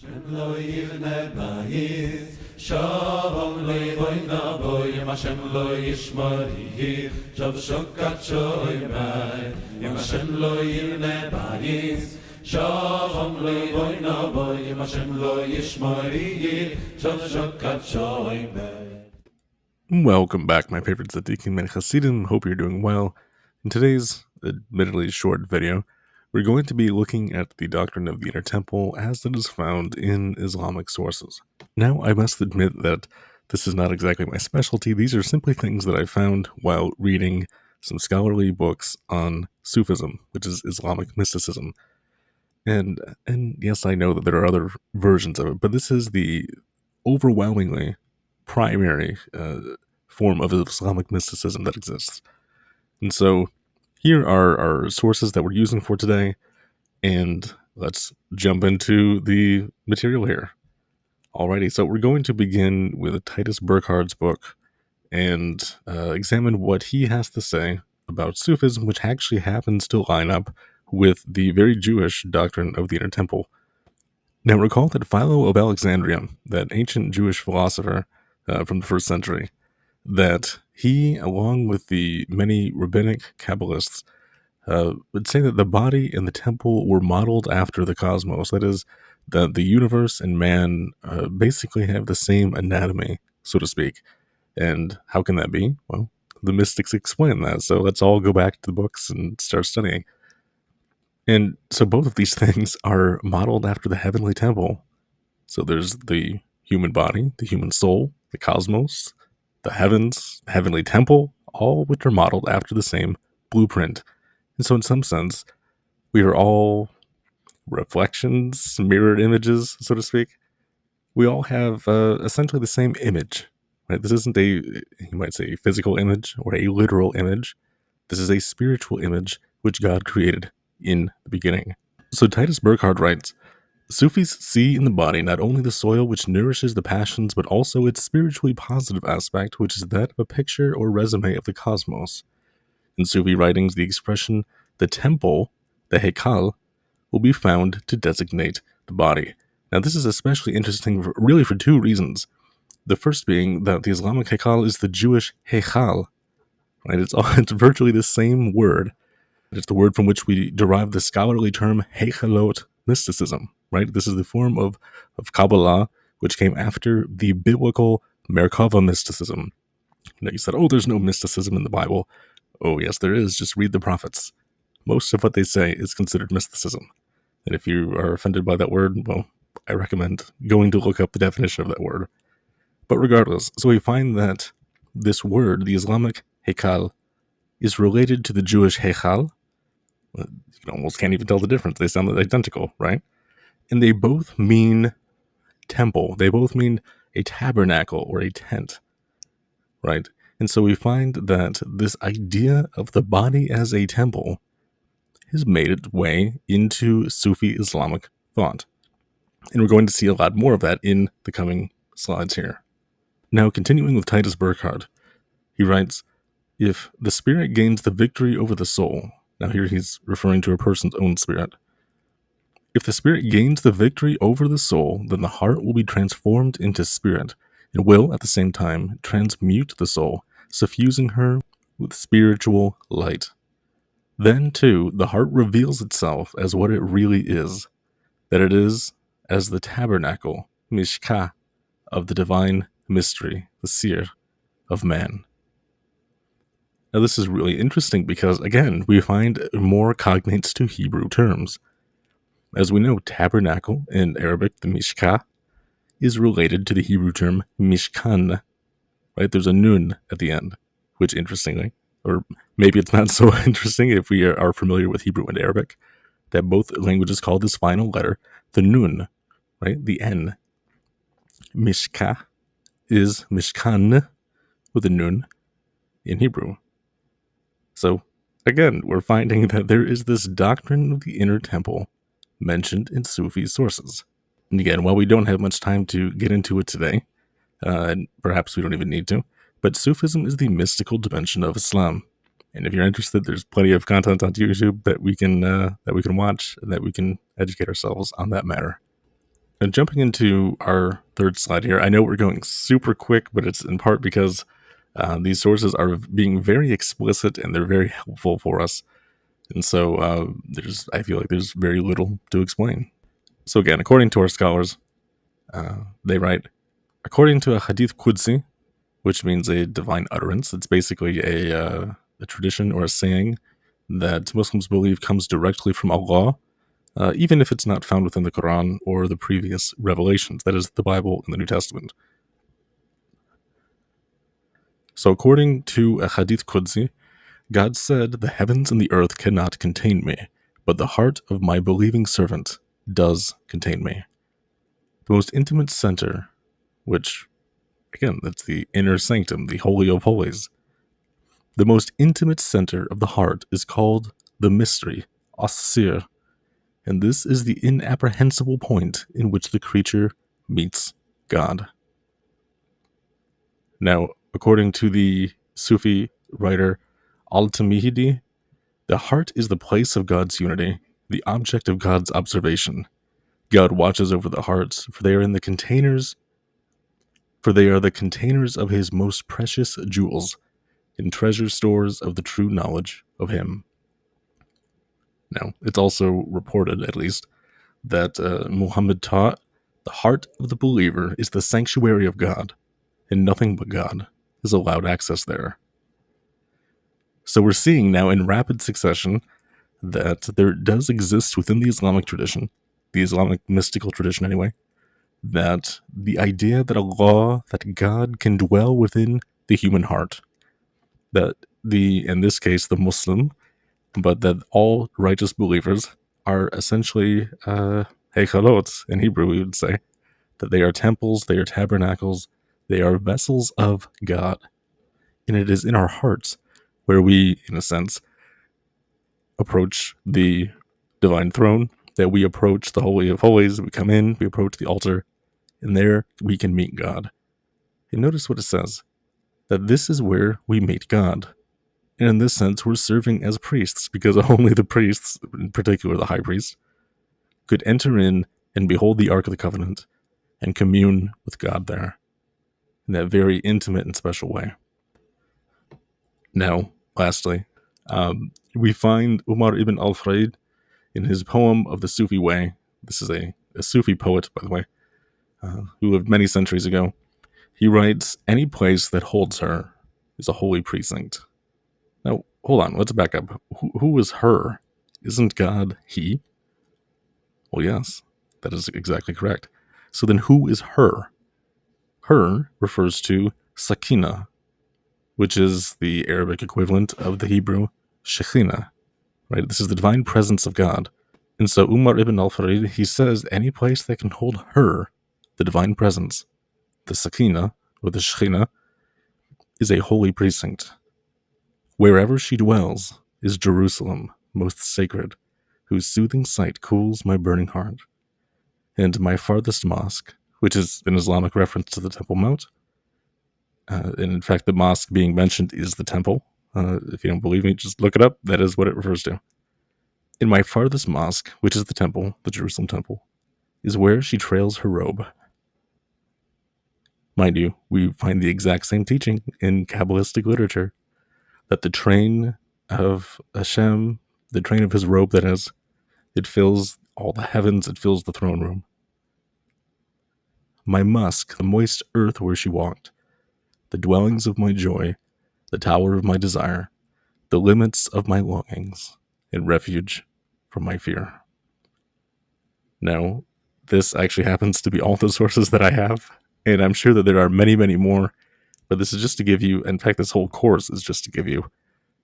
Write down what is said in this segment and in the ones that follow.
Hashem lo yivne bayis, shalom levoy naboy, Hashem lo yishmarihi, shav shokat shoymai. Hashem lo yivne bayis, shalom levoy naboy, Hashem lo yishmarihi, shav shokat shoymai. Welcome back, my favorite Tzaddik and Chassidim. Hope you're doing well. In today's admittedly short video, we're going to be looking at the doctrine of the inner temple as it is found in Islamic sources. Now, I must admit that this is not exactly my specialty. These are simply things that I found while reading some scholarly books on Sufism, which is Islamic mysticism. And yes, I know that there are other versions of it, but this is the overwhelmingly primary form of Islamic mysticism that exists. And so here are our sources that we're using for today, and let's jump into the material here. Alrighty, so we're going to begin with Titus Burckhardt book and examine what he has to say about Sufism, which actually happens to line up with the very Jewish doctrine of the inner temple. Now recall that Philo of Alexandria, that ancient Jewish philosopher from the 1st century, that he, along with the many rabbinic Kabbalists, would say that the body and the temple were modeled after the cosmos. That is, that the universe and man basically have the same anatomy, so to speak. And how can that be? Well, the mystics explain that, so let's all go back to the books and start studying. And so both of these things are modeled after the heavenly temple. So there's the human body, the human soul, the cosmos, the heavens, the heavenly temple, all which are modeled after the same blueprint. And so in some sense, we are all reflections, mirrored images, so to speak. We all have essentially the same image. Right? This isn't you might say, a physical image or a literal image. This is a spiritual image which God created in the beginning. So Titus Burckhardt writes, Sufis see in the body not only the soil which nourishes the passions, but also its spiritually positive aspect, which is that of a picture or resume of the cosmos. In Sufi writings, the expression the temple, the hekal, will be found to designate the body. Now, this is especially interesting for two reasons. The first being that the Islamic hekal is the Jewish hechal. Right? It's virtually the same word. It's the word from which we derive the scholarly term hechalot mysticism. Right? This is the form of Kabbalah, which came after the biblical Merkava mysticism. You said, there's no mysticism in the Bible. Oh, yes, there is. Just read the prophets. Most of what they say is considered mysticism. And if you are offended by that word, well, I recommend going to look up the definition of that word. But regardless, so we find that this word, the Islamic hekal, is related to the Jewish hechal. You almost can't even tell the difference. They sound identical, right? And they both mean temple. They both mean a tabernacle or a tent, right? And so we find that this idea of the body as a temple has made its way into Sufi Islamic thought. And we're going to see a lot more of that in the coming slides here. Now, continuing with Titus Burckhardt, he writes, if the spirit gains the victory over the soul, now here he's referring to a person's own spirit. If the spirit gains the victory over the soul, then the heart will be transformed into spirit and will, at the same time, transmute the soul, suffusing her with spiritual light. Then, too, the heart reveals itself as what it really is, that it is as the tabernacle, mishkah, of the divine mystery, the seer of man. Now, this is really interesting because, again, we find more cognates to Hebrew terms. As we know, tabernacle in Arabic, the mishkah, is related to the Hebrew term mishkan, right? There's a nun at the end, which interestingly, or maybe it's not so interesting if we are familiar with Hebrew and Arabic, that both languages call this final letter the nun, right? The N. Mishkah is mishkan with a nun in Hebrew. So, again, we're finding that there is this doctrine of the inner temple mentioned in Sufi sources. And again, while we don't have much time to get into it today, and perhaps we don't even need to, but Sufism is the mystical dimension of Islam. And if you're interested, there's plenty of content on YouTube that we can watch and that we can educate ourselves on that matter. And jumping into our third slide here, I know we're going super quick, but it's in part because these sources are being very explicit and they're very helpful for us. And so I feel like there's very little to explain. So again, according to our scholars, they write, according to a hadith Qudsi, which means a divine utterance, it's basically a tradition or a saying that Muslims believe comes directly from Allah, even if it's not found within the Quran or the previous revelations, that is, the Bible and the New Testament. So according to a hadith Qudsi, God said, the heavens and the earth cannot contain me, but the heart of my believing servant does contain me. The most intimate center, which, again, that's the inner sanctum, the Holy of Holies. The most intimate center of the heart is called the mystery, as-sir, and this is the inapprehensible point in which the creature meets God. Now, according to the Sufi writer Al-Tamihidi, the heart is the place of God's unity, the object of God's observation. God watches over the hearts, for they are the containers of his most precious jewels, and treasure stores of the true knowledge of him. Now, it's also reported, at least, that Muhammad taught, the heart of the believer is the sanctuary of God, and nothing but God is allowed access there. So we're seeing now in rapid succession that there does exist within the Islamic tradition, the Islamic mystical tradition anyway, that the idea that God can dwell within the human heart, that in this case, the Muslim, but that all righteous believers are essentially heichalot, in Hebrew we would say, that they are temples, they are tabernacles, they are vessels of God. And it is in our hearts where we, in a sense, approach the divine throne, that we approach the Holy of Holies, we come in, we approach the altar, and there we can meet God. And notice what it says, that this is where we meet God. And in this sense, we're serving as priests, because only the priests, in particular the high priest, could enter in and behold the Ark of the Covenant and commune with God there in that very intimate and special way. Now, lastly, we find Umar ibn al-Fraid in his poem of the Sufi Way. This is a Sufi poet, by the way, who lived many centuries ago. He writes, any place that holds her is a holy precinct. Now, hold on, let's back up. Who is her? Isn't God he? Well, yes, that is exactly correct. So then who is her? Her refers to Sakina, which is the Arabic equivalent of the Hebrew Shekhinah, right? This is the divine presence of God. And so Umar ibn al-Farid, he says any place that can hold her, the divine presence, the Sakina, or the Shekhinah, is a holy precinct. Wherever she dwells is Jerusalem, most sacred, whose soothing sight cools my burning heart. And my farthest mosque, which is an Islamic reference to the Temple Mount, and in fact the mosque being mentioned is the temple. If you don't believe me, just look it up. That is what it refers to. In my farthest mosque, which is the temple, the Jerusalem temple, is where she trails her robe. Mind you, we find the exact same teaching in Kabbalistic literature, that the train of Hashem, the train of his robe, that is, it fills all the heavens, it fills the throne room. My musk, the moist earth where she walked, the dwellings of my joy, the tower of my desire, the limits of my longings, and refuge from my fear. Now, this actually happens to be all the sources that I have, and I'm sure that there are many, many more, but this is just to give you, in fact, this whole course is just to give you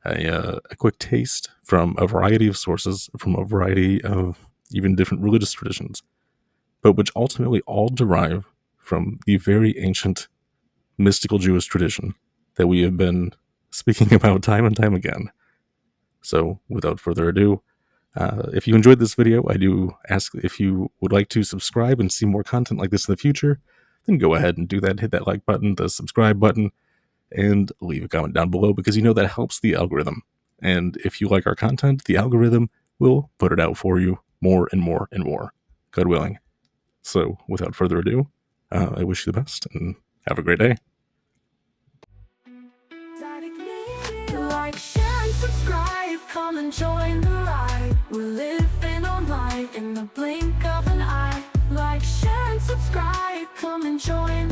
a quick taste from a variety of sources, from a variety of even different religious traditions, but which ultimately all derive from the very ancient mystical Jewish tradition that we have been speaking about time and time again. So, without further ado, if you enjoyed this video, I do ask if you would like to subscribe and see more content like this in the future, then go ahead and do that. Hit that like button, the subscribe button, and leave a comment down below, because you know that helps the algorithm. And if you like our content, the algorithm will put it out for you more and more and more, God willing. So without further ado, I wish you the best and have a great day. Like, share, and subscribe. Come and join the ride. We're living online in the blink of an eye. Like, share, and subscribe. Come and join